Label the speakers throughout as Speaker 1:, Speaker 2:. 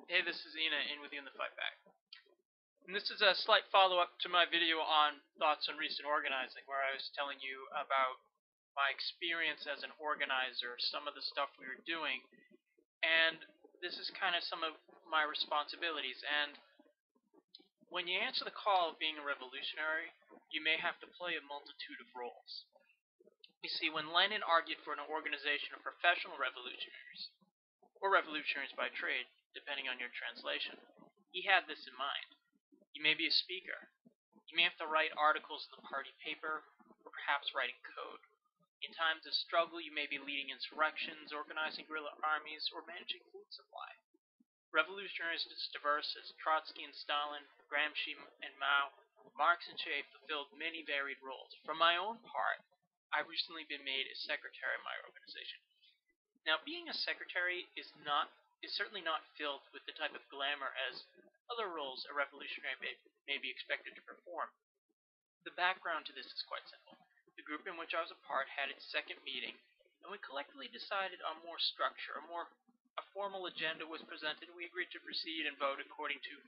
Speaker 1: Hey, this is Enaa in with you in the fight back. And this is a slight follow-up to my video on thoughts on recent organizing, where I was telling you about my experience as an organizer, some of the stuff we were doing, and this is kind of some of my responsibilities. And when you answer the call of being a revolutionary, you may have to play a multitude of roles. You see, when Lenin argued for an organization of professional revolutionaries, or revolutionaries by trade, depending on your translation, he had this in mind. You may be a speaker. You may have to write articles in the party paper, or perhaps writing code. In times of struggle, you may be leading insurrections, organizing guerrilla armies, or managing food supply. Revolutionaries as diverse as Trotsky and Stalin, Gramsci and Mao, Marx and Che fulfilled many varied roles. For my own part, I've recently been made a secretary of my organization. Now, being a secretary is certainly not filled with the type of glamour as other roles a revolutionary may be expected to perform. The background to this is quite simple. The group in which I was a part had its second meeting, and we collectively decided on more structure. A formal agenda was presented, and we agreed to proceed and vote according to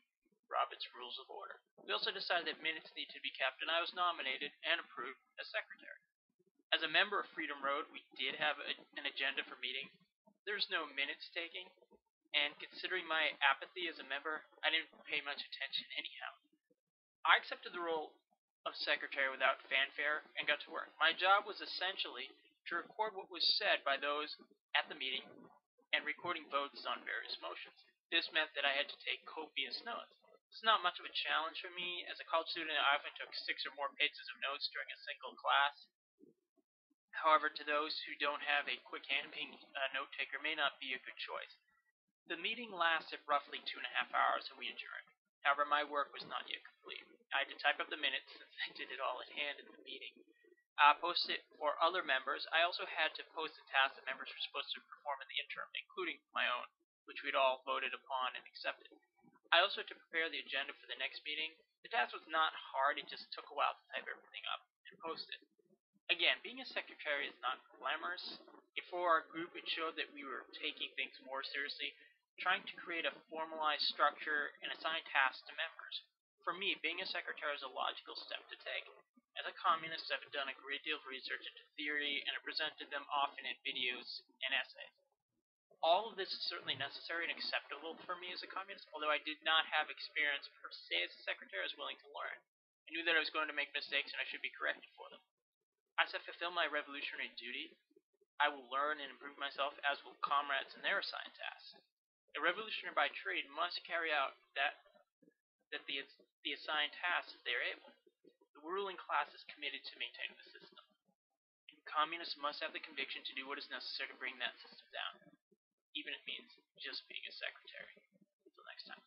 Speaker 1: Robert's Rules of Order. We also decided that minutes needed to be kept, and I was nominated and approved as secretary. As a member of Freedom Road, we did have an agenda for meeting. There's no minutes taking, and considering my apathy as a member, I didn't pay much attention anyhow. I accepted the role of secretary without fanfare and got to work. My job was essentially to record what was said by those at the meeting and recording votes on various motions. This meant that I had to take copious notes. It's not much of a challenge for me. As a college student, I often took 6 or more pages of notes during a single class. However, to those who don't have a quick hand, being a note taker may not be a good choice. The meeting lasted roughly 2.5 hours, and we adjourned. However, my work was not yet complete. I had to type up the minutes since I did it all in hand at the meeting. Post it for other members. I also had to post the tasks that members were supposed to perform in the interim, including my own, which we'd all voted upon and accepted. I also had to prepare the agenda for the next meeting. The task was not hard, it just took a while to type everything up and post it. Again, being a secretary is not glamorous. For our group, it showed that we were taking things more seriously, trying to create a formalized structure and assign tasks to members. For me, being a secretary is a logical step to take. As a communist, I've done a great deal of research into theory, and I presented them often in videos and essays. All of this is certainly necessary and acceptable for me as a communist, although I did not have experience per se as a secretary. I was willing to learn. I knew that I was going to make mistakes and I should be corrected for them. As I fulfill my revolutionary duty, I will learn and improve myself, as will comrades in their assigned tasks. A revolutionary by trade must carry out the assigned tasks if they are able. The ruling class is committed to maintaining the system. Communists must have the conviction to do what is necessary to bring that system down, even if it means just being a secretary. Until next time.